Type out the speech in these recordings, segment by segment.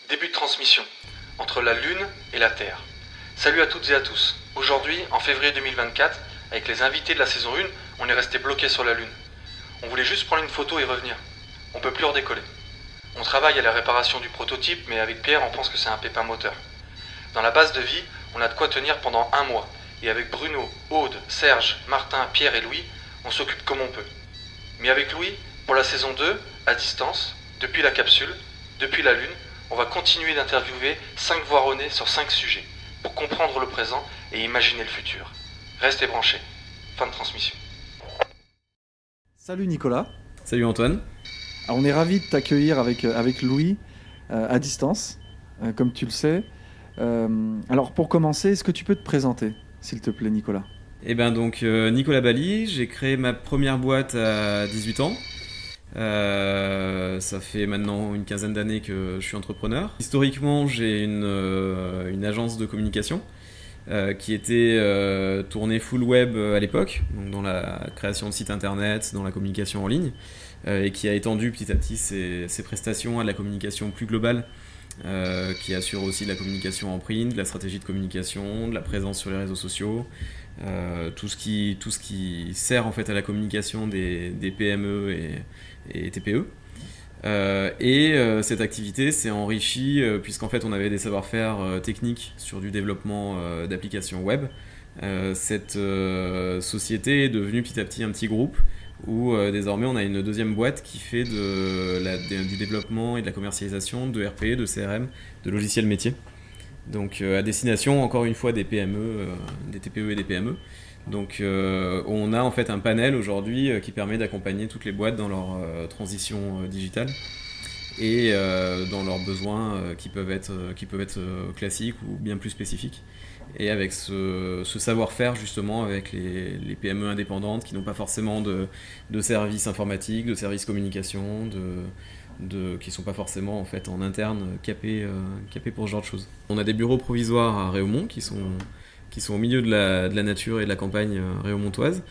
Début de transmission, entre la Lune et la Terre. Salut à toutes et à tous. Aujourd'hui, en février 2024, avec les invités de la saison 1, on est resté bloqué sur la Lune. On voulait juste prendre une photo et revenir. On peut plus redécoller. On travaille à la réparation du prototype, mais avec Pierre, on pense que c'est un pépin moteur. Dans la base de vie, on a de quoi tenir pendant un mois. Et avec Bruno, Aude, Serge, Martin, Pierre et Louis, on s'occupe comme on peut. Mais avec Louis, pour la saison 2, à distance, depuis la capsule, depuis la Lune, on va continuer d'interviewer 5 voironnés sur 5 sujets, pour comprendre le présent et imaginer le futur. Restez branchés. Fin de transmission. Salut Nicolas. Salut Antoine. Alors, on est ravis de t'accueillir avec Louis à distance, comme tu le sais. Alors pour commencer, est-ce que tu peux te présenter, s'il te plaît Nicolas? Nicolas Bally, j'ai créé ma première boîte à 18 ans. Ça fait maintenant une quinzaine d'années que je suis entrepreneur. Historiquement, j'ai une agence de communication qui était tournée full web à l'époque, donc dans la création de sites internet, dans la communication en ligne, et qui a étendu petit à petit ses prestations à la communication plus globale, qui assure aussi de la communication en print, de la stratégie de communication, de la présence sur les réseaux sociaux, tout ce qui sert en fait à la communication des PME et TPE. Cette activité s'est enrichie puisqu'en fait on avait des savoir-faire techniques sur du développement d'applications web. Cette société est devenue petit à petit un petit groupe où désormais on a une deuxième boîte qui fait du développement et de la commercialisation de RP, de CRM, de logiciels métiers. Donc à destination encore une fois des PME, des TPE et des PME. Donc on a en fait un panel aujourd'hui qui permet d'accompagner toutes les boîtes dans leur transition digitale et dans leurs besoins qui peuvent être classiques ou bien plus spécifiques. Et avec ce savoir-faire justement avec les PME indépendantes qui n'ont pas forcément de services informatiques, de services communication, qui ne sont pas forcément en fait en interne capés pour ce genre de choses. On a des bureaux provisoires à Réaumont qui sont au milieu de la nature et de la campagne réaumontoise.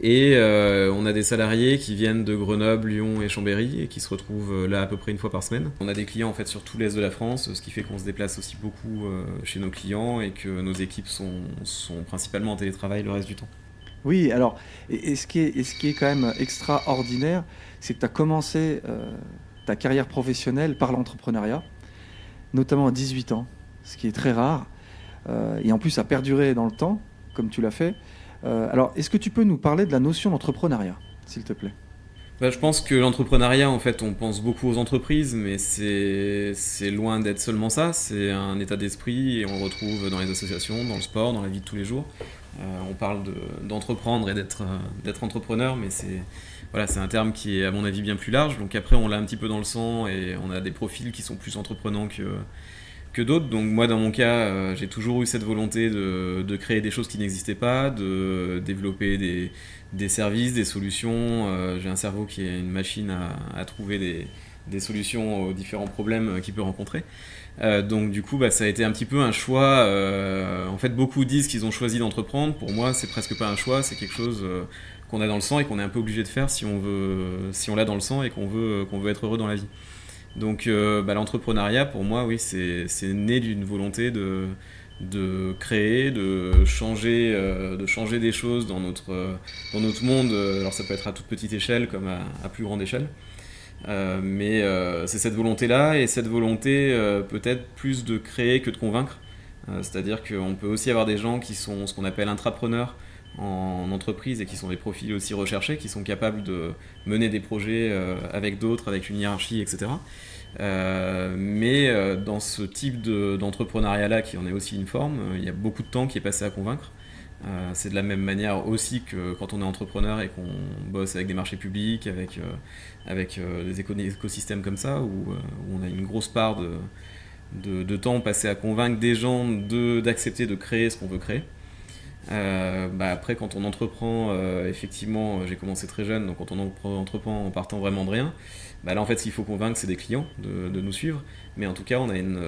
Et on a des salariés qui viennent de Grenoble, Lyon et Chambéry et qui se retrouvent là à peu près une fois par semaine. On a des clients en fait sur tout l'est de la France, ce qui fait qu'on se déplace aussi beaucoup chez nos clients et que nos équipes sont principalement en télétravail le reste du temps. Oui, alors, et ce qui est quand même extraordinaire, c'est que tu as commencé ta carrière professionnelle par l'entrepreneuriat, notamment à 18 ans, ce qui est très rare, et en plus a perduré dans le temps, comme tu l'as fait. Alors, est-ce que tu peux nous parler de la notion d'entrepreneuriat, s'il te plaît? Je pense que l'entrepreneuriat, en fait, on pense beaucoup aux entreprises, mais c'est loin d'être seulement ça. C'est un état d'esprit et on le retrouve dans les associations, dans le sport, dans la vie de tous les jours. On parle d'entreprendre et d'être entrepreneur, mais c'est un terme qui est à mon avis bien plus large. Donc après, on l'a un petit peu dans le sang et on a des profils qui sont plus entreprenants que d'autres. Donc moi dans mon cas j'ai toujours eu cette volonté de créer des choses qui n'existaient pas, de développer des services, des solutions. J'ai un cerveau qui est une machine à trouver des solutions aux différents problèmes qu'il peut rencontrer. Donc du coup ça a été un petit peu un choix. En fait beaucoup disent qu'ils ont choisi d'entreprendre. Pour moi c'est presque pas un choix, c'est quelque chose qu'on a dans le sang et qu'on est un peu obligé de faire si on l'a dans le sang et qu'on veut être heureux dans la vie. Donc l'entrepreneuriat pour moi oui c'est né d'une volonté de créer, de changer des choses dans notre monde. Alors ça peut être à toute petite échelle comme à plus grande échelle. Mais c'est cette volonté-là et cette volonté peut-être plus de créer que de convaincre. C'est-à-dire qu'on peut aussi avoir des gens qui sont ce qu'on appelle intrapreneurs en entreprise et qui sont des profils aussi recherchés, qui sont capables de mener des projets avec d'autres, avec une hiérarchie, etc. Mais dans ce type d'entrepreneuriat-là, qui en est aussi une forme, il y a beaucoup de temps qui est passé à convaincre. C'est de la même manière aussi que quand on est entrepreneur et qu'on bosse avec des marchés publics, avec des écosystèmes comme ça, où on a une grosse part de temps passé à convaincre des gens d'accepter de créer ce qu'on veut créer. Après quand on entreprend, effectivement j'ai commencé très jeune, donc quand on entreprend en partant vraiment de rien, là en fait ce qu'il faut convaincre c'est des clients de nous suivre, mais en tout cas on a une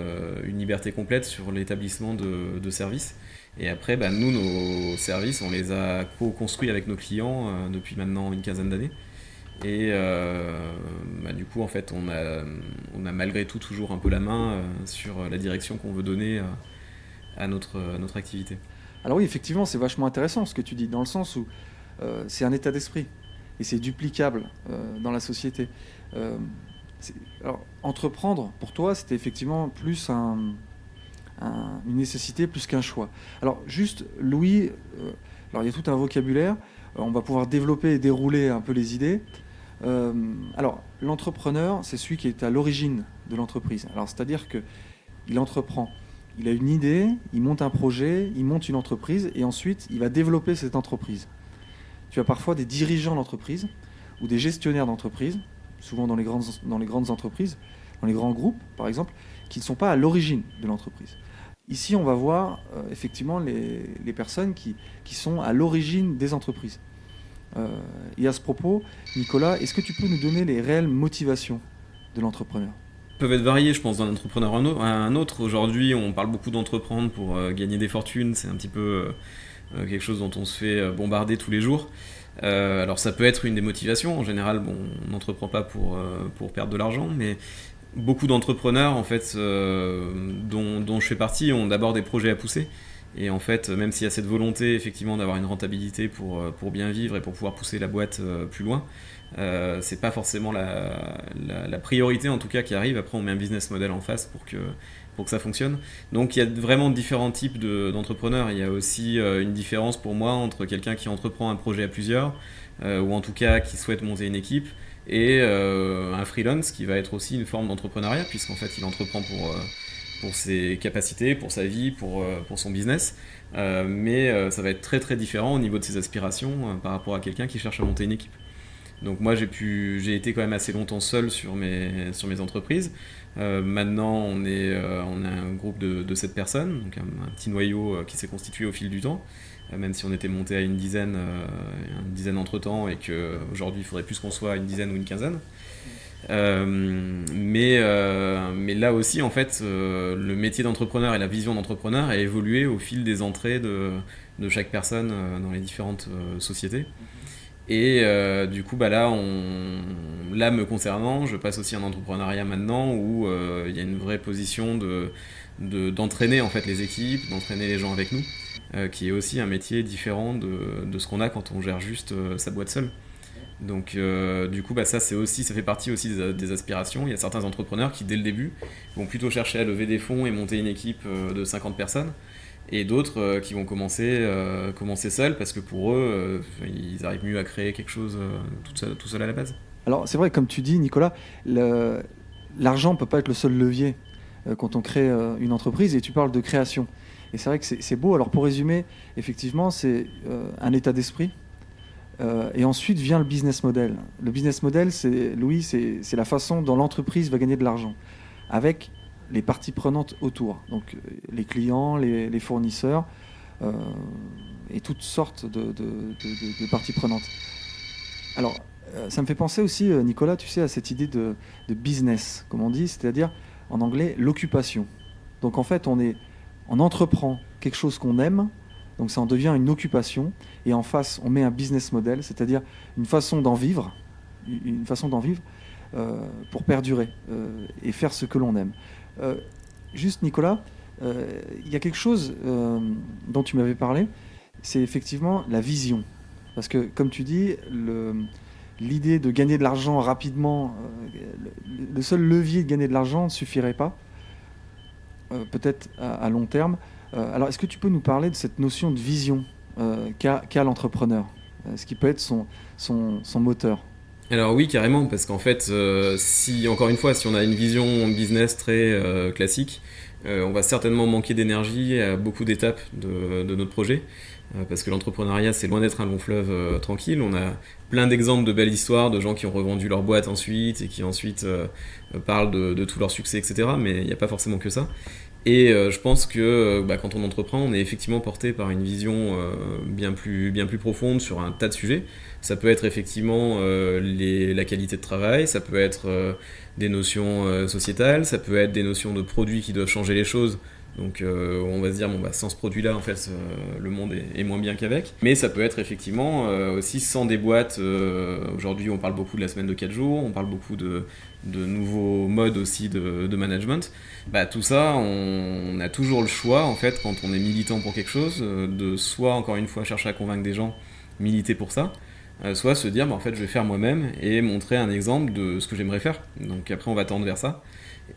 liberté complète sur l'établissement de services. Et après nous nos services on les a co-construits avec nos clients depuis maintenant une quinzaine d'années. Et du coup, en fait, on a malgré tout toujours un peu la main sur la direction qu'on veut donner à notre activité. Alors oui, effectivement, c'est vachement intéressant ce que tu dis, dans le sens où c'est un état d'esprit et c'est duplicable dans la société. Alors, entreprendre, pour toi, c'était effectivement plus une nécessité plus qu'un choix. Alors, juste, Louis, alors il y a tout un vocabulaire, on va pouvoir développer et dérouler un peu les idées. Alors, l'entrepreneur, c'est celui qui est à l'origine de l'entreprise. Alors, c'est-à-dire qu'il entreprend. Il a une idée, il monte un projet, il monte une entreprise et ensuite, il va développer cette entreprise. Tu as parfois des dirigeants d'entreprise ou des gestionnaires d'entreprise, souvent dans les grandes entreprises, dans les grands groupes, par exemple, qui ne sont pas à l'origine de l'entreprise. Ici, on va voir effectivement les personnes qui sont à l'origine des entreprises. Et à ce propos, Nicolas, est-ce que tu peux nous donner les réelles motivations de l'entrepreneur ? Peuvent être variés, je pense, d'un entrepreneur à un autre. Aujourd'hui, on parle beaucoup d'entreprendre pour gagner des fortunes. C'est un petit peu quelque chose dont on se fait bombarder tous les jours. Alors ça peut être une des motivations. En général, on n'entreprend pas pour perdre de l'argent, mais beaucoup d'entrepreneurs, en fait, dont je fais partie, ont d'abord des projets à pousser. Et en fait, même s'il y a cette volonté effectivement d'avoir une rentabilité pour bien vivre et pour pouvoir pousser la boîte plus loin, c'est pas forcément la priorité en tout cas qui arrive. Après, on met un business model en face pour que ça fonctionne. Donc il y a vraiment différents types d'entrepreneurs. Il y a aussi une différence pour moi entre quelqu'un qui entreprend un projet à plusieurs, ou en tout cas qui souhaite monter une équipe, et un freelance qui va être aussi une forme d'entrepreneuriat, puisqu'en fait il entreprend pour ses capacités, pour sa vie, pour son business, mais ça va être très très différent au niveau de ses aspirations par rapport à quelqu'un qui cherche à monter une équipe. Donc moi j'ai été quand même assez longtemps seul sur mes entreprises. Maintenant on a un groupe de 7 personnes, donc un petit noyau qui s'est constitué au fil du temps, même si on était monté à une dizaine entre temps, et qu'aujourd'hui il faudrait plus qu'on soit à une dizaine ou une quinzaine. Mais là aussi, en fait, le métier d'entrepreneur et la vision d'entrepreneur a évolué au fil des entrées de chaque personne dans les différentes sociétés. Et du coup, là, me concernant, je passe aussi en entrepreneuriat maintenant, où il y a une vraie position d'entraîner en fait les équipes, d'entraîner les gens avec nous, qui est aussi un métier différent de ce qu'on a quand on gère juste sa boîte seule. Donc du coup ça fait partie aussi des aspirations. Il y a certains entrepreneurs qui dès le début vont plutôt chercher à lever des fonds et monter une équipe de 50 personnes, et d'autres qui vont commencer seuls parce que pour eux ils arrivent mieux à créer quelque chose tout seul à la base. Alors c'est vrai, comme tu dis Nicolas, l'argent ne peut pas être le seul levier quand on crée une entreprise, et tu parles de création. Et c'est vrai que c'est beau. Alors pour résumer, effectivement c'est un état d'esprit. Et ensuite vient le business model. Le business model, Louis, c'est la façon dont l'entreprise va gagner de l'argent, avec les parties prenantes autour, donc les clients, les fournisseurs, et toutes sortes de parties prenantes. Alors, ça me fait penser aussi, Nicolas, tu sais, à cette idée de business, comme on dit, c'est-à-dire en anglais l'occupation. Donc en fait, on entreprend quelque chose qu'on aime. Donc ça en devient une occupation, et en face on met un business model, c'est-à-dire une façon d'en vivre pour perdurer et faire ce que l'on aime. Juste Nicolas, il y a quelque chose dont tu m'avais parlé, c'est effectivement la vision. Parce que comme tu dis, l'idée de gagner de l'argent rapidement, le seul levier de gagner de l'argent ne suffirait pas, peut-être à long terme. Alors, est-ce que tu peux nous parler de cette notion de vision qu'a l'entrepreneur, ce qui peut être son moteur? Alors oui, carrément, parce qu'en fait, si on a une vision business très classique, on va certainement manquer d'énergie à beaucoup d'étapes de notre projet, parce que l'entrepreneuriat, c'est loin d'être un long fleuve tranquille. On a plein d'exemples de belles histoires de gens qui ont revendu leur boîte ensuite, et qui ensuite parlent de tout leur succès, etc. Mais il n'y a pas forcément que ça. Et je pense que quand on entreprend, on est effectivement porté par une vision bien plus profonde sur un tas de sujets. Ça peut être effectivement la qualité de travail, ça peut être des notions sociétales, ça peut être des notions de produits qui doivent changer les choses Donc on va se dire, bon, bah, sans ce produit-là, en fait, le monde est moins bien qu'avec. Mais ça peut être effectivement aussi sans des boîtes. Aujourd'hui, on parle beaucoup de la semaine de 4 jours, on parle beaucoup de nouveaux modes aussi de management. Bah, tout ça, on a toujours le choix, en fait, quand on est militant pour quelque chose, de soit, encore une fois, chercher à convaincre des gens, militer pour ça, soit se dire, bah, en fait, je vais faire moi-même et montrer un exemple de ce que j'aimerais faire. Donc après, on va tendre vers ça.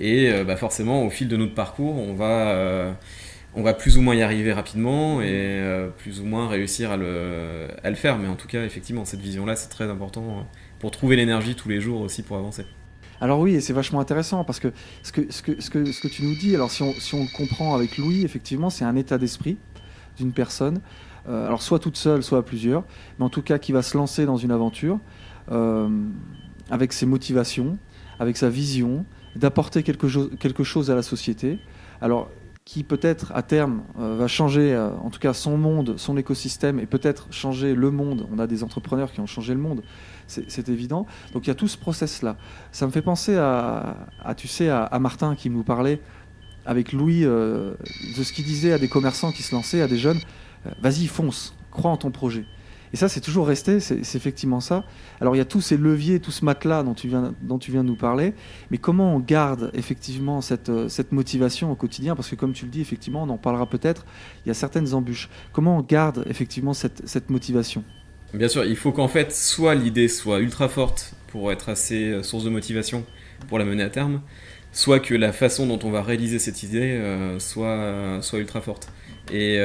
Et bah forcément, au fil de notre parcours, on va plus ou moins y arriver rapidement et plus ou moins réussir à le faire. Mais en tout cas, effectivement, cette vision-là, c'est très important pour trouver l'énergie tous les jours aussi pour avancer. Alors oui, et c'est vachement intéressant parce que ce que tu nous dis, alors si on le comprend avec Louis, effectivement, c'est un état d'esprit d'une personne, alors soit toute seule, soit à plusieurs, mais en tout cas qui va se lancer dans une aventure avec ses motivations, avec sa vision, d'apporter quelque chose à la société. Alors qui peut-être à terme va changer en tout cas son monde, son écosystème et peut-être changer le monde. On a des entrepreneurs qui ont changé le monde, c'est évident. Donc il y a tout ce process-là. Ça me fait penser tu sais, à Martin qui nous parlait avec Louis de ce qu'il disait à des commerçants qui se lançaient, à des jeunes, vas-y fonce, crois en ton projet. Et ça, c'est toujours resté, c'est effectivement ça. Alors, il y a tous ces leviers, tout ce matelas dont tu viens de nous parler, mais comment on garde effectivement cette motivation au quotidien? Parce que comme tu le dis, effectivement, on en parlera peut-être, il y a certaines embûches. Comment on garde effectivement cette motivation? Bien sûr, il faut qu'en fait, soit l'idée soit ultra forte pour être assez source de motivation pour la mener à terme, soit que la façon dont on va réaliser cette idée soit ultra forte. Et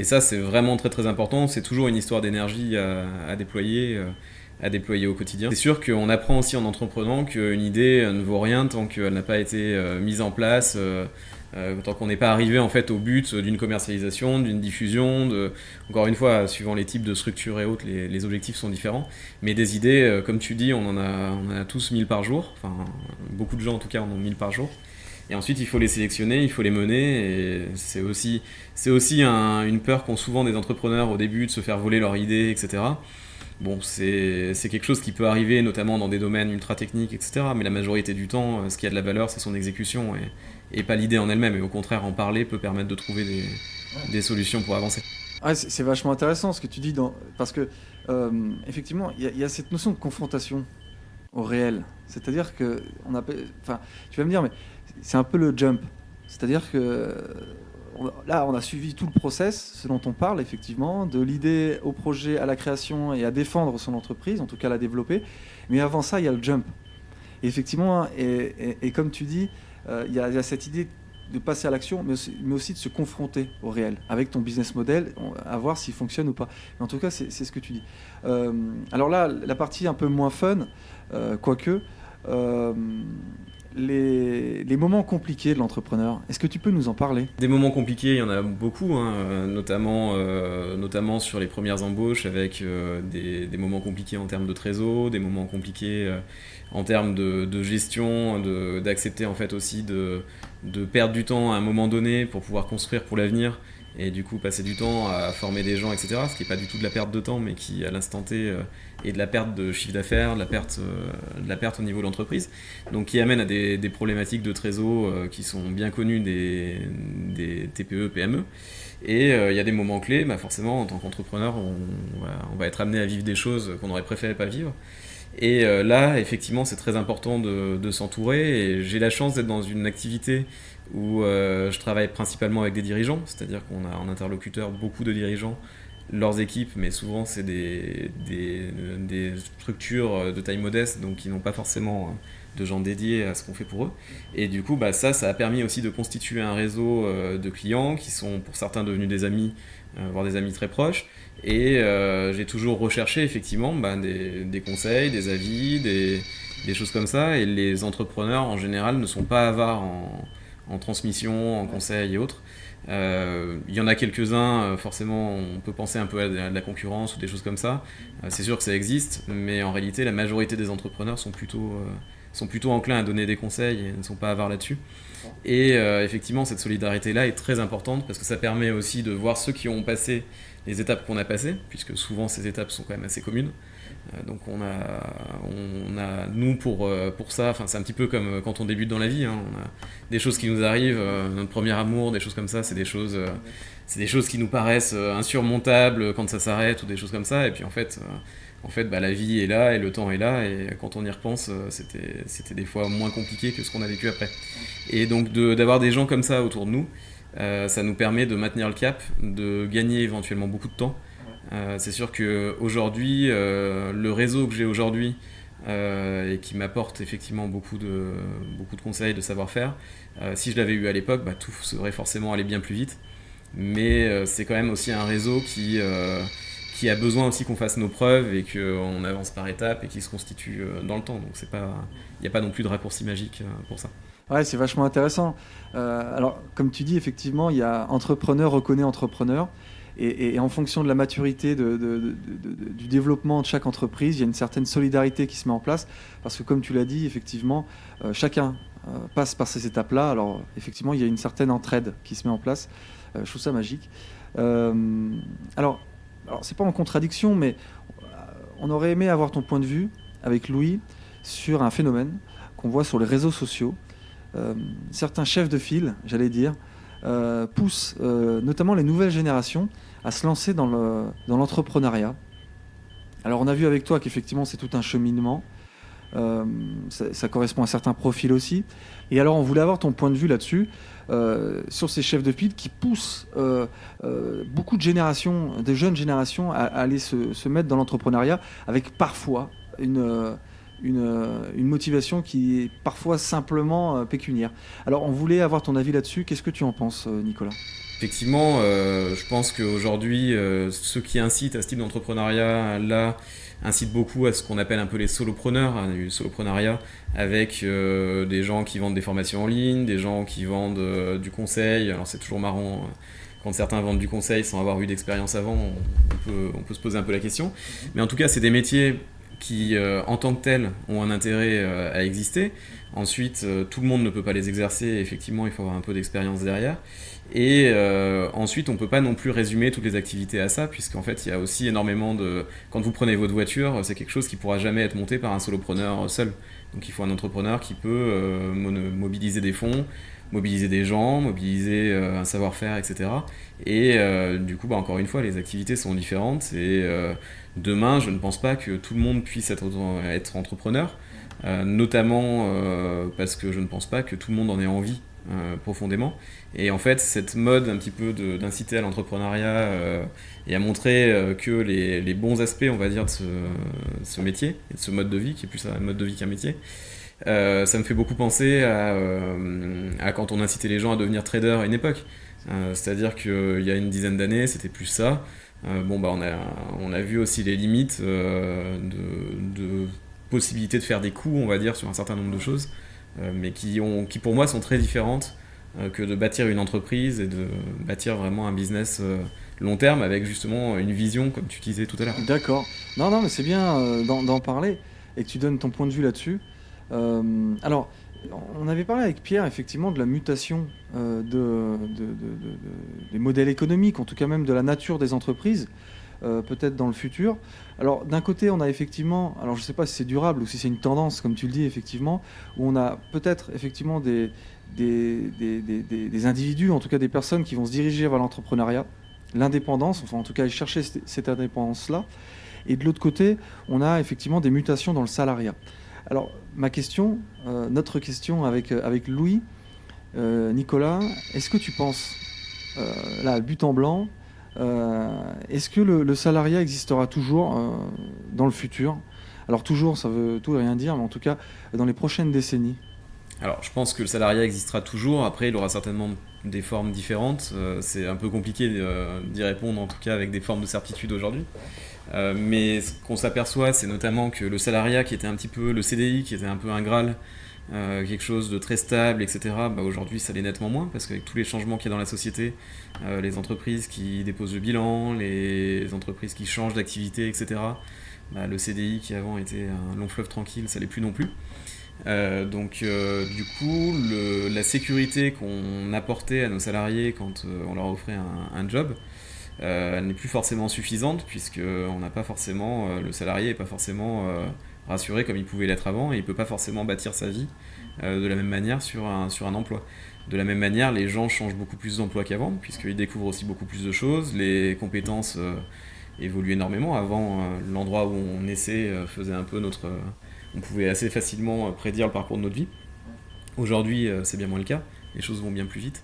ça, c'est vraiment très très important. C'est toujours une histoire d'énergie à déployer au quotidien. C'est sûr qu'on apprend aussi en entreprenant qu'une idée ne vaut rien tant qu'elle n'a pas été mise en place, tant qu'on n'est pas arrivé en fait au but d'une commercialisation, d'une diffusion. Encore une fois, suivant les types de structures et autres, les objectifs sont différents. Mais des idées, comme tu dis, on en a tous 1000 par jour. Enfin, beaucoup de gens en tout cas en ont 1000 par jour. Et ensuite, il faut les sélectionner, il faut les mener. Et c'est aussi une peur qu'ont souvent des entrepreneurs au début de se faire voler leur idée, etc. Bon, c'est quelque chose qui peut arriver, notamment dans des domaines ultra techniques, etc. Mais la majorité du temps, ce qui a de la valeur, c'est son exécution et pas l'idée en elle-même. Et au contraire, en parler peut permettre de trouver des solutions pour avancer. Ouais, c'est vachement intéressant ce que tu dis, parce que effectivement, il y a cette notion de confrontation au réel. C'est-à-dire que tu vas me dire, mais c'est un peu le jump. C'est-à-dire que là, on a suivi tout le process, ce dont on parle effectivement, de l'idée au projet, à la création et à défendre son entreprise, en tout cas la développer. Mais avant ça, il y a le jump. Et effectivement, et comme tu dis, il y a cette idée de passer à l'action, mais aussi de se confronter au réel, avec ton business model, à voir s'il fonctionne ou pas. Mais en tout cas, c'est ce que tu dis. Alors là, la partie un peu moins fun, quoique, les moments compliqués de l'entrepreneur, est-ce que tu peux nous en parler? Des moments compliqués, il y en a beaucoup, hein, notamment sur les premières embauches avec des moments compliqués en termes de trésor, des moments compliqués en termes de gestion, d'accepter en fait aussi de perdre du temps à un moment donné pour pouvoir construire pour l'avenir et du coup passer du temps à former des gens, etc. Ce qui n'est pas du tout de la perte de temps, mais qui à l'instant T est de la perte de chiffre d'affaires, de la perte au niveau de l'entreprise, donc qui amène à des problématiques de trésor qui sont bien connues des TPE, PME. Et il y a des moments clés, bah forcément en tant qu'entrepreneur, on va être amené à vivre des choses qu'on aurait préféré pas vivre. Et là, effectivement, c'est très important de s'entourer. Et j'ai la chance d'être dans une activité où je travaille principalement avec des dirigeants, c'est-à-dire qu'on a en interlocuteur beaucoup de dirigeants, leurs équipes, mais souvent c'est des structures de taille modeste, donc qui n'ont pas forcément de gens dédiés à ce qu'on fait pour eux. Et du coup, bah, ça a permis aussi de constituer un réseau de clients qui sont pour certains devenus des amis, voire des amis très proches. Et j'ai toujours recherché effectivement des conseils, des avis, des choses comme ça. Et les entrepreneurs en général ne sont pas avares en transmission, en conseils et autres. Il y en a quelques-uns, forcément on peut penser un peu à de la concurrence ou des choses comme ça. C'est sûr que ça existe, mais en réalité la majorité des entrepreneurs sont plutôt enclins à donner des conseils et ne sont pas avares là-dessus. Et effectivement cette solidarité-là est très importante parce que ça permet aussi de voir ceux qui ont passé les étapes qu'on a passées, puisque souvent ces étapes sont quand même assez communes. Donc nous pour ça, c'est un petit peu comme quand on débute dans la vie, hein, on a des choses qui nous arrivent, notre premier amour, des choses comme ça, c'est des choses qui nous paraissent insurmontables quand ça s'arrête ou des choses comme ça, et puis en fait la vie est là et le temps est là, et quand on y repense, c'était des fois moins compliqué que ce qu'on a vécu après. Et donc d'avoir des gens comme ça autour de nous, ça nous permet de maintenir le cap, de gagner éventuellement beaucoup de temps. C'est sûr qu'aujourd'hui, le réseau que j'ai aujourd'hui et qui m'apporte effectivement beaucoup de conseils, de savoir-faire, si je l'avais eu à l'époque, tout serait forcément allé bien plus vite. Mais c'est quand même aussi un réseau qui a besoin aussi qu'on fasse nos preuves et qu'on avance par étapes et qui se constitue dans le temps. Donc il n'y a pas non plus de raccourci magique pour ça. Ouais, c'est vachement intéressant. Alors, comme tu dis, effectivement, il y a entrepreneur reconnaît entrepreneur. Et en fonction de la maturité du développement de chaque entreprise, il y a une certaine solidarité qui se met en place. Parce que comme tu l'as dit, effectivement, chacun passe par ces étapes-là. Alors, effectivement, il y a une certaine entraide qui se met en place. Je trouve ça magique. Alors, c'est pas en contradiction, mais on aurait aimé avoir ton point de vue avec Louis sur un phénomène qu'on voit sur les réseaux sociaux. Certains chefs de file, j'allais dire, poussent notamment les nouvelles générations à se lancer dans l'entrepreneuriat. Alors on a vu avec toi qu'effectivement c'est tout un cheminement, ça correspond à certains profils aussi. Et alors on voulait avoir ton point de vue là-dessus, sur ces chefs de file qui poussent beaucoup de jeunes générations à aller se mettre dans l'entrepreneuriat avec parfois une motivation qui est parfois simplement pécuniaire. Alors on voulait avoir ton avis là-dessus, qu'est-ce que tu en penses, Nicolas ? Effectivement, je pense qu'aujourd'hui, ceux qui incitent à ce type d'entrepreneuriat-là incitent beaucoup à ce qu'on appelle un peu les solopreneurs, hein, du solopreneuriat, avec des gens qui vendent des formations en ligne, des gens qui vendent du conseil. Alors c'est toujours marrant, quand certains vendent du conseil sans avoir eu d'expérience avant, on peut se poser un peu la question. Mais en tout cas, c'est des métiers qui, en tant que tels, ont un intérêt à exister. Ensuite, tout le monde ne peut pas les exercer, effectivement, il faut avoir un peu d'expérience derrière. Et ensuite, on ne peut pas non plus résumer toutes les activités à ça, puisqu'en fait, il y a aussi énormément de... Quand vous prenez votre voiture, c'est quelque chose qui ne pourra jamais être monté par un solopreneur seul. Donc il faut un entrepreneur qui peut mobiliser des fonds, mobiliser des gens, mobiliser un savoir-faire, etc. Et du coup, encore une fois, les activités sont différentes. Et demain, je ne pense pas que tout le monde puisse être entrepreneur, notamment parce que je ne pense pas que tout le monde en ait envie profondément. Et en fait, cette mode un petit peu d'inciter à l'entrepreneuriat et à montrer que les bons aspects, on va dire, de ce métier, et de ce mode de vie, qui est plus un mode de vie qu'un métier, ça me fait beaucoup penser à quand on incitait les gens à devenir traders à une époque. C'est-à-dire qu'il y a une dizaine d'années, c'était plus ça. On a vu aussi les limites de possibilité de faire des coups, on va dire, sur un certain nombre de choses, mais qui pour moi sont très différentes que de bâtir une entreprise et de bâtir vraiment un business long terme avec justement une vision, comme tu disais tout à l'heure. D'accord. Non, mais c'est bien d'en parler et que tu donnes ton point de vue là-dessus. Alors, on avait parlé avec Pierre, effectivement, de la mutation des modèles économiques, en tout cas même de la nature des entreprises, peut-être dans le futur. Alors, d'un côté, on a effectivement, alors je ne sais pas si c'est durable ou si c'est une tendance, comme tu le dis, effectivement, où on a peut-être effectivement des individus, en tout cas des personnes qui vont se diriger vers l'entrepreneuriat, l'indépendance, enfin en tout cas chercher cette indépendance-là. Et de l'autre côté, on a effectivement des mutations dans le salariat. Alors, notre question avec Louis, Nicolas, est-ce que tu penses, là, but en blanc, est-ce que le salariat existera toujours dans le futur ? Alors toujours, ça veut tout et rien dire, mais en tout cas, dans les prochaines décennies. Alors, je pense que le salariat existera toujours. Après, il aura certainement des formes différentes. C'est un peu compliqué d'y répondre, en tout cas avec des formes de certitude aujourd'hui. Mais ce qu'on s'aperçoit, c'est notamment que le salariat, qui était un petit peu le CDI, qui était un peu un Graal, quelque chose de très stable, etc., aujourd'hui, ça l'est nettement moins, parce qu'avec tous les changements qu'il y a dans la société, les entreprises qui déposent le bilan, les entreprises qui changent d'activité, etc., le CDI, qui avant était un long fleuve tranquille, ça l'est plus non plus. Du coup, la sécurité qu'on apportait à nos salariés quand on leur offrait un job, elle n'est plus forcément suffisante, puisque on n'a pas forcément, le salarié n'est pas forcément rassuré comme il pouvait l'être avant, et il ne peut pas forcément bâtir sa vie de la même manière sur un emploi. De la même manière, les gens changent beaucoup plus d'emplois qu'avant, puisqu'ils découvrent aussi beaucoup plus de choses, les compétences évoluent énormément. Avant, l'endroit où on naissait faisait un peu on pouvait assez facilement prédire le parcours de notre vie. Aujourd'hui, c'est bien moins le cas, les choses vont bien plus vite.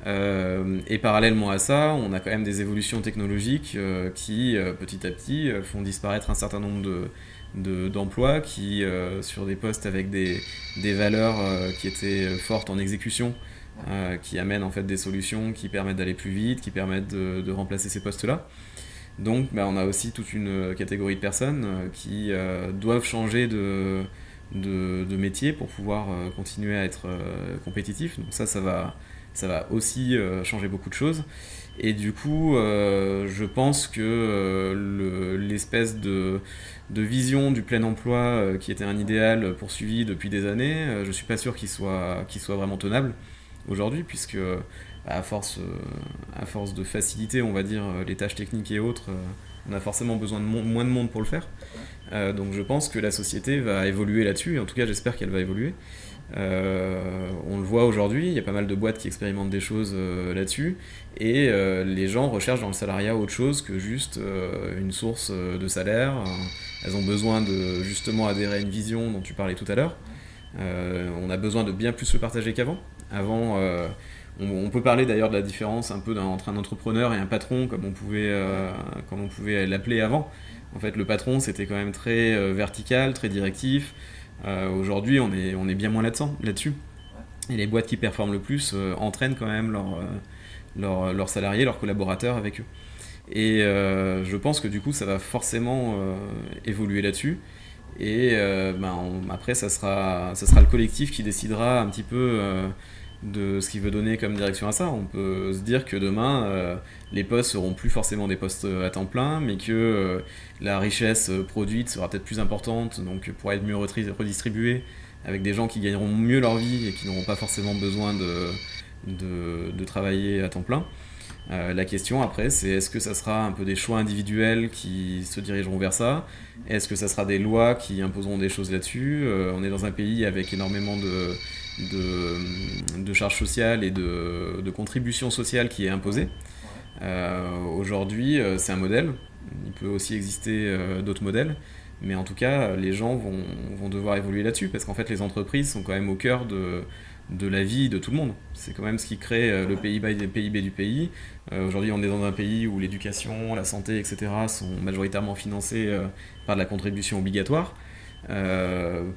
Et parallèlement à ça, on a quand même des évolutions technologiques qui, petit à petit, font disparaître un certain nombre d'emplois qui, sur des postes avec des valeurs qui étaient fortes en exécution, qui amènent en fait des solutions qui permettent d'aller plus vite, qui permettent de remplacer ces postes-là. Donc on a aussi toute une catégorie de personnes qui doivent changer de métier pour pouvoir continuer à être compétitifs. Donc ça va aussi changer beaucoup de choses. Et du coup, je pense que l'espèce de vision du plein emploi qui était un idéal poursuivi depuis des années, je suis pas sûr qu'il soit vraiment tenable aujourd'hui, puisque à force de faciliter, on va dire, les tâches techniques et autres, on a forcément besoin de moins de monde pour le faire. Donc je pense que la société va évoluer là-dessus, et en tout cas j'espère qu'elle va évoluer. On le voit aujourd'hui, il y a pas mal de boîtes qui expérimentent des choses là-dessus, et les gens recherchent dans le salariat autre chose que juste une source de salaire. Elles ont besoin de justement adhérer à une vision dont tu parlais tout à l'heure. On a besoin de bien plus le partager qu'avant. Avant, on peut parler d'ailleurs de la différence un peu entre un entrepreneur et un patron, comme on pouvait l'appeler avant. En fait, le patron, c'était quand même très vertical, très directif. Aujourd'hui, on est bien moins là-dessus. Et les boîtes qui performent le plus entraînent quand même leurs salariés, leurs collaborateurs avec eux. Et je pense que du coup, ça va forcément évoluer là-dessus. Et après, ça sera le collectif qui décidera un petit peu de ce qu'il veut donner comme direction à ça. On peut se dire que demain, les postes seront plus forcément des postes à temps plein, mais que la richesse produite sera peut-être plus importante, donc pourra être mieux redistribuée, avec des gens qui gagneront mieux leur vie et qui n'auront pas forcément besoin de travailler à temps plein. La question après, c'est est-ce que ça sera un peu des choix individuels qui se dirigeront vers ça ? Est-ce que ça sera des lois qui imposeront des choses là-dessus ? On est dans un pays avec énormément de charges sociales et de contributions sociales qui est imposée. Aujourd'hui, c'est un modèle. Il peut aussi exister d'autres modèles. Mais en tout cas, les gens vont devoir évoluer là-dessus, parce qu'en fait, les entreprises sont quand même au cœur de la vie de tout le monde. C'est quand même ce qui crée le PIB du pays. Aujourd'hui, on est dans un pays où l'éducation, la santé, etc. sont majoritairement financés par de la contribution obligatoire.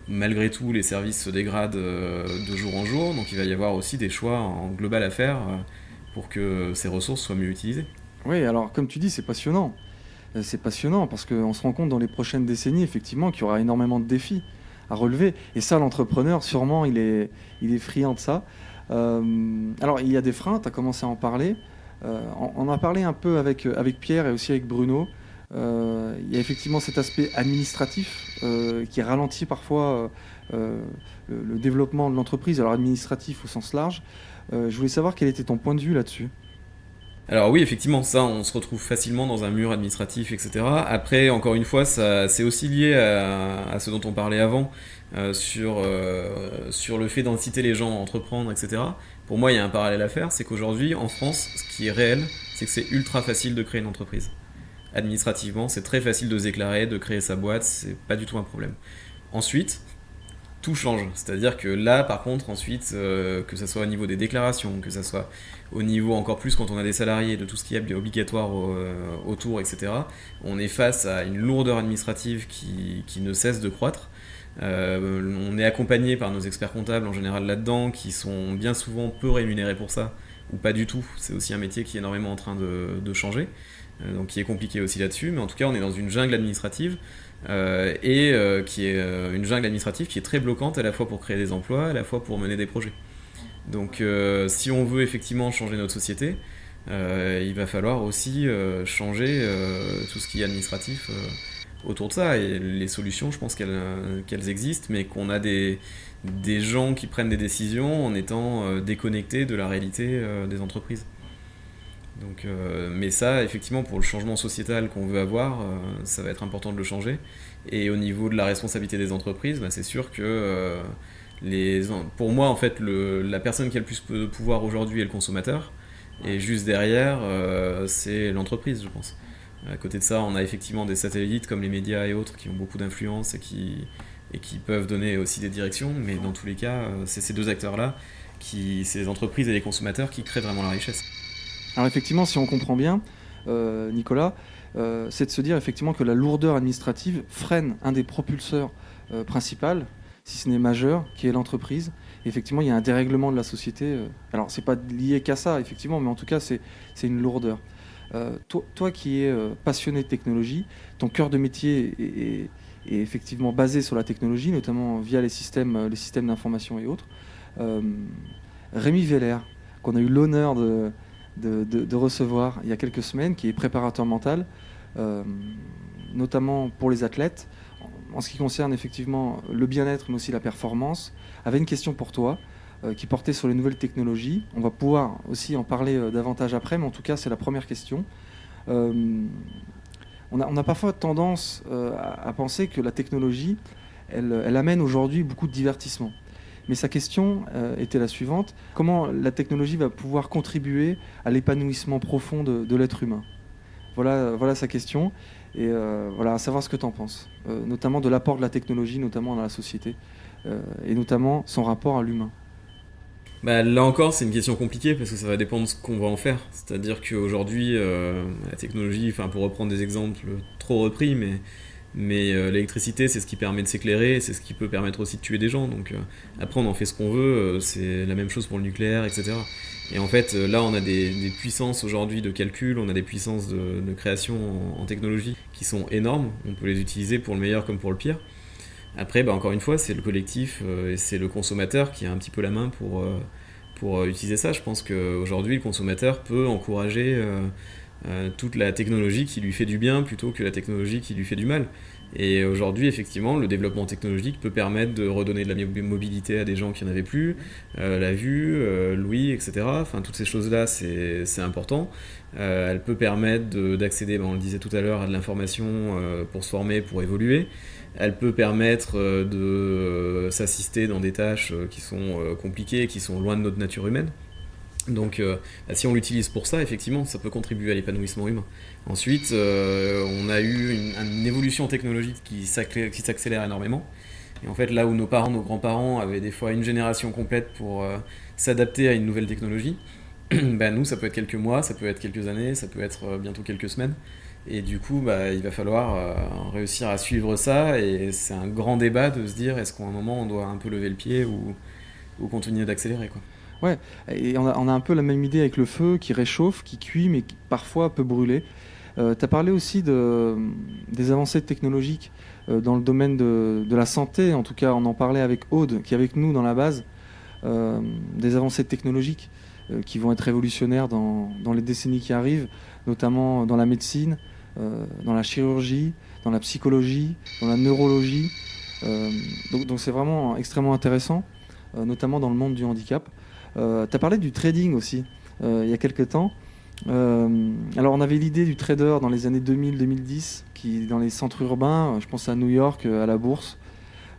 Malgré tout, les services se dégradent de jour en jour, donc il va y avoir aussi des choix en global à faire pour que ces ressources soient mieux utilisées. Oui, alors comme tu dis, c'est passionnant. C'est passionnant parce qu'on se rend compte dans les prochaines décennies, effectivement, qu'il y aura énormément de défis à relever. Et ça, l'entrepreneur, sûrement, il est friand de ça. Alors, il y a des freins, tu as commencé à en parler. On a parlé un peu avec Pierre et aussi avec Bruno. Il y a effectivement cet aspect administratif qui ralentit parfois le développement de l'entreprise, alors administratif au sens large. Je voulais savoir quel était ton point de vue là-dessus. Alors oui, effectivement, ça, on se retrouve facilement dans un mur administratif, etc. Après, encore une fois, c'est aussi lié à ce dont on parlait avant, sur le fait d'inciter les gens à entreprendre, etc. Pour moi, il y a un parallèle à faire, c'est qu'aujourd'hui, en France, ce qui est réel, c'est que c'est ultra facile de créer une entreprise. Administrativement, c'est très facile de se déclarer, de créer sa boîte, c'est pas du tout un problème. Ensuite, tout change. C'est-à-dire que là, par contre, ensuite, que ce soit au niveau des déclarations, que ce soit au niveau encore plus quand on a des salariés, de tout ce qui est obligatoire autour, etc., on est face à une lourdeur administrative qui ne cesse de croître. On est accompagné par nos experts comptables en général là-dedans, qui sont bien souvent peu rémunérés pour ça, ou pas du tout. C'est aussi un métier qui est énormément en train de changer, donc qui est compliqué aussi là-dessus. Mais en tout cas, on est dans une jungle administrative, qui est une jungle administrative qui est très bloquante à la fois pour créer des emplois, à la fois pour mener des projets. Donc si on veut effectivement changer notre société, il va falloir aussi changer tout ce qui est administratif autour de ça. Et les solutions, je pense qu'elles existent, mais qu'on a des gens qui prennent des décisions en étant déconnectés de la réalité des entreprises. Donc, mais ça, effectivement, pour le changement sociétal qu'on veut avoir, ça va être important de le changer. Et au niveau de la responsabilité des entreprises, c'est sûr que pour moi, en fait, la personne qui a le plus de pouvoir aujourd'hui est le consommateur. Et juste derrière, c'est l'entreprise, je pense. À côté de ça, on a effectivement des satellites comme les médias et autres qui ont beaucoup d'influence et qui peuvent donner aussi des directions. Mais dans tous les cas, c'est ces deux acteurs-là, c'est les entreprises et les consommateurs qui créent vraiment la richesse. Alors effectivement, si on comprend bien, Nicolas, c'est de se dire effectivement que la lourdeur administrative freine un des propulseurs principaux, si ce n'est majeur, qui est l'entreprise. Et effectivement, il y a un dérèglement de la société. Alors, c'est pas lié qu'à ça, effectivement, mais en tout cas, c'est une lourdeur. Toi qui es passionné de technologie, ton cœur de métier est effectivement basé sur la technologie, notamment via les systèmes d'information et autres. Rémi Veller, qu'on a eu l'honneur de recevoir il y a quelques semaines, qui est préparateur mental, notamment pour les athlètes, en ce qui concerne effectivement le bien-être, mais aussi la performance, avait une question pour toi qui portait sur les nouvelles technologies. On va pouvoir aussi en parler davantage après, mais en tout cas, c'est la première question. On a parfois tendance à penser que la technologie, elle amène aujourd'hui beaucoup de divertissement. Mais sa question était la suivante: comment la technologie va pouvoir contribuer à l'épanouissement profond de l'être humain? Voilà sa question. Et voilà, à savoir ce que tu en penses, notamment de l'apport de la technologie, notamment dans la société, et notamment son rapport à l'humain. Là encore, c'est une question compliquée parce que ça va dépendre de ce qu'on va en faire. C'est-à-dire qu'aujourd'hui, la technologie, pour reprendre des exemples trop repris, mais l'électricité, c'est ce qui permet de s'éclairer, c'est ce qui peut permettre aussi de tuer des gens. Donc après, on en fait ce qu'on veut, c'est la même chose pour le nucléaire, etc. Et en fait, là, on a des puissances aujourd'hui de calcul, on a des puissances de création en technologie qui sont énormes. On peut les utiliser pour le meilleur comme pour le pire. Après, encore une fois, c'est le collectif et c'est le consommateur qui a un petit peu la main pour utiliser ça. Je pense qu'aujourd'hui, le consommateur peut encourager toute la technologie qui lui fait du bien plutôt que la technologie qui lui fait du mal. Et aujourd'hui, effectivement, le développement technologique peut permettre de redonner de la mobilité à des gens qui n'en avaient plus, la vue, l'ouïe, etc. Toutes ces choses-là, c'est important. Elle peut permettre d'accéder, on le disait tout à l'heure, à de l'information pour se former, pour évoluer. Elle peut permettre de s'assister dans des tâches qui sont compliquées, qui sont loin de notre nature humaine. Donc si on l'utilise pour ça, effectivement, ça peut contribuer à l'épanouissement humain. Ensuite, on a eu une évolution technologique qui s'accélère énormément. Et en fait, là où nos parents, nos grands-parents avaient des fois une génération complète pour s'adapter à une nouvelle technologie, nous, ça peut être quelques mois, ça peut être quelques années, ça peut être bientôt quelques semaines. Et du coup, il va falloir réussir à suivre ça. Et c'est un grand débat de se dire, est-ce qu'à un moment, on doit un peu lever le pied ou continuer d'accélérer, quoi. Ouais, et on a un peu la même idée avec le feu qui réchauffe, qui cuit, mais qui parfois peut brûler. Tu as parlé aussi des avancées technologiques dans le domaine de la santé. En tout cas, on en parlait avec Aude, qui est avec nous dans la base. Des avancées technologiques qui vont être révolutionnaires dans les décennies qui arrivent, notamment dans la médecine, dans la chirurgie, dans la psychologie, dans la neurologie. Donc c'est vraiment extrêmement intéressant, notamment dans le monde du handicap. Tu as parlé du trading aussi, il y a quelques temps. Alors on avait l'idée du trader dans les années 2000-2010, qui dans les centres urbains, je pense à New York, à la bourse.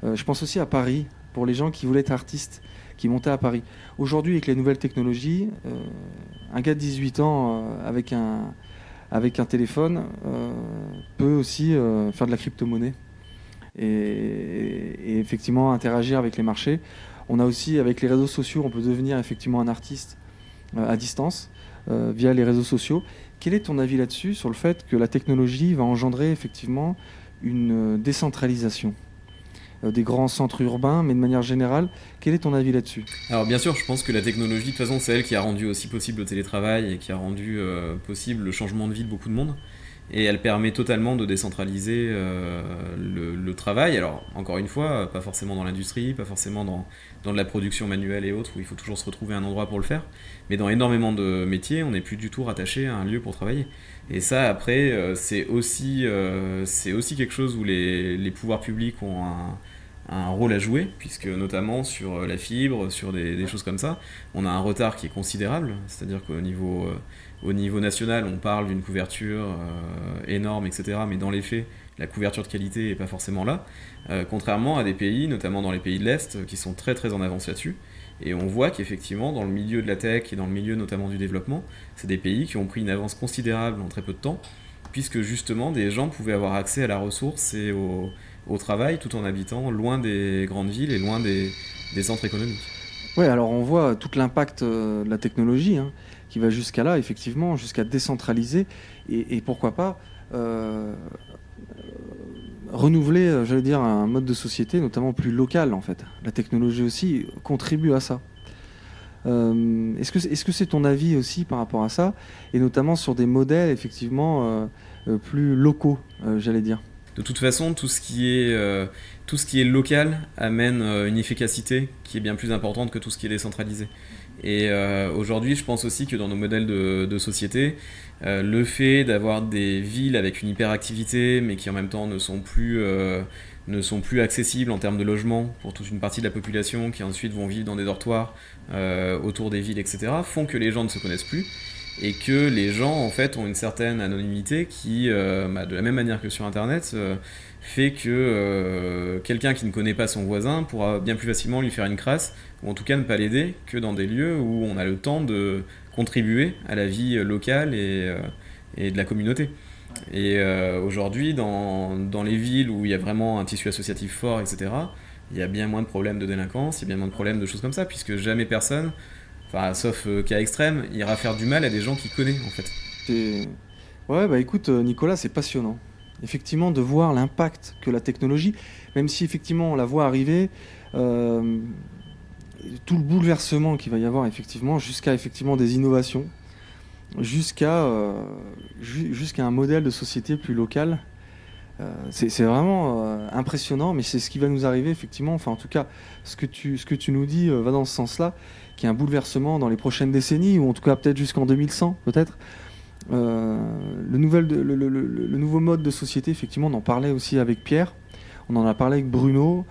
Je pense aussi à Paris, pour les gens qui voulaient être artistes, qui montaient à Paris. Aujourd'hui, avec les nouvelles technologies, un gars de 18 ans avec un téléphone peut aussi faire de la crypto-monnaie et effectivement interagir avec les marchés. On a aussi, avec les réseaux sociaux, on peut devenir effectivement un artiste à distance via les réseaux sociaux. Quel est ton avis là-dessus, sur le fait que la technologie va engendrer effectivement une décentralisation des grands centres urbains, mais de manière générale, quel est ton avis là-dessus? Alors bien sûr, je pense que la technologie, de toute façon, c'est elle qui a rendu aussi possible le télétravail et qui a rendu possible le changement de vie de beaucoup de monde. Et elle permet totalement de décentraliser le travail. Alors, encore une fois, pas forcément dans l'industrie, pas forcément dans de la production manuelle et autres, où il faut toujours se retrouver un endroit pour le faire. Mais dans énormément de métiers, on n'est plus du tout rattaché à un lieu pour travailler. Et ça, après, c'est aussi quelque chose où les pouvoirs publics ont un rôle à jouer, puisque notamment sur la fibre, sur des choses comme ça, on a un retard qui est considérable, c'est-à-dire qu'au niveau national, on parle d'une couverture énorme, etc., mais dans les faits, la couverture de qualité n'est pas forcément là, contrairement à des pays, notamment dans les pays de l'Est, qui sont très très en avance là-dessus. Et on voit qu'effectivement, dans le milieu de la tech et dans le milieu notamment du développement, c'est des pays qui ont pris une avance considérable en très peu de temps, puisque justement des gens pouvaient avoir accès à la ressource et au travail tout en habitant loin des grandes villes et loin des centres économiques. Oui, alors on voit tout l'impact de la technologie qui va jusqu'à là, effectivement, jusqu'à décentraliser et pourquoi pas renouveler, j'allais dire, un mode de société, notamment plus local en fait. La technologie aussi contribue à ça. Est-ce que c'est ton avis aussi par rapport à ça, et notamment sur des modèles effectivement plus locaux, j'allais dire? De toute façon, tout ce qui est local amène une efficacité qui est bien plus importante que tout ce qui est décentralisé. Et aujourd'hui, je pense aussi que dans nos modèles de société, le fait d'avoir des villes avec une hyperactivité, mais qui en même temps ne sont plus accessibles en termes de logement pour toute une partie de la population, qui ensuite vont vivre dans des dortoirs autour des villes, etc., font que les gens ne se connaissent plus. Et que les gens en fait ont une certaine anonymité qui, de la même manière que sur Internet, fait que quelqu'un qui ne connaît pas son voisin pourra bien plus facilement lui faire une crasse, ou en tout cas ne pas l'aider, que dans des lieux où on a le temps de contribuer à la vie locale et de la communauté. Et aujourd'hui, dans les villes où il y a vraiment un tissu associatif fort, etc., il y a bien moins de problèmes de délinquance, il y a bien moins de problèmes de choses comme ça, puisque jamais personne, enfin, sauf cas extrême, ira faire du mal à des gens qu'il connaît, en fait. Ouais, bah écoute, Nicolas, c'est passionnant. Effectivement, de voir l'impact que la technologie, même si effectivement on la voit arriver, tout le bouleversement qu'il va y avoir effectivement, jusqu'à effectivement des innovations, jusqu'à un modèle de société plus local. C'est vraiment impressionnant, mais c'est ce qui va nous arriver effectivement. Enfin, en tout cas, ce que tu nous dis va dans ce sens-là, qu'il y a un bouleversement dans les prochaines décennies, ou en tout cas peut-être jusqu'en 2100, peut-être. Le nouveau mode de société, effectivement, on en parlait aussi avec Pierre, on en a parlé avec Bruno.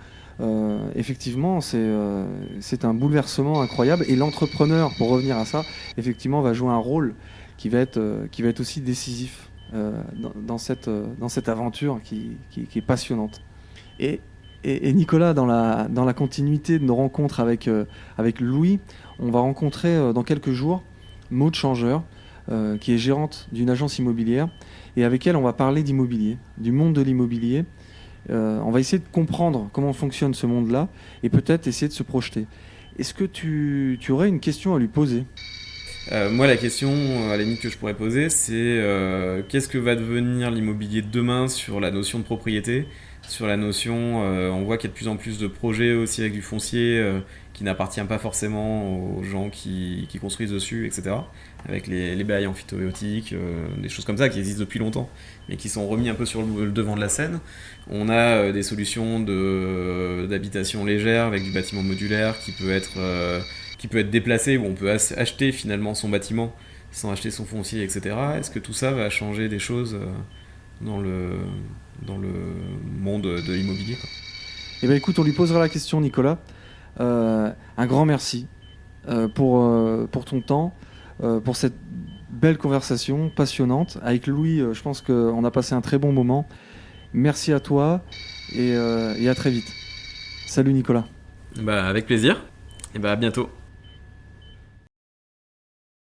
Effectivement, c'est un bouleversement incroyable, et l'entrepreneur, pour revenir à ça, effectivement, va jouer un rôle qui va être aussi décisif dans cette aventure qui est passionnante. Et Nicolas, dans la continuité de nos rencontres avec Louis, on va rencontrer dans quelques jours Maud Changeur, qui est gérante d'une agence immobilière, et avec elle on va parler d'immobilier, du monde de l'immobilier. On va essayer de comprendre comment fonctionne ce monde-là, et peut-être essayer de se projeter. Est-ce que tu aurais une question à lui poser ? Moi, la question à la limite que je pourrais poser, c'est qu'est-ce que va devenir l'immobilier de demain sur la notion de propriété, sur la notion, on voit qu'il y a de plus en plus de projets aussi avec du foncier qui n'appartient pas forcément aux gens qui construisent dessus, etc. Avec les bails amphithéotiques, des choses comme ça qui existent depuis longtemps, mais qui sont remis un peu sur le devant de la scène. On a des solutions d'habitation légère avec du bâtiment modulaire qui peut être déplacé, où on peut acheter finalement son bâtiment sans acheter son foncier, etc. Est-ce que tout ça va changer des choses dans le monde de l'immobilier, quoi? Eh bien écoute, on lui posera la question, Nicolas. Un grand merci pour ton temps, pour cette belle conversation passionnante. Avec Louis, je pense qu'on a passé un très bon moment. Merci à toi et à très vite. Salut Nicolas. Avec plaisir, et à bientôt.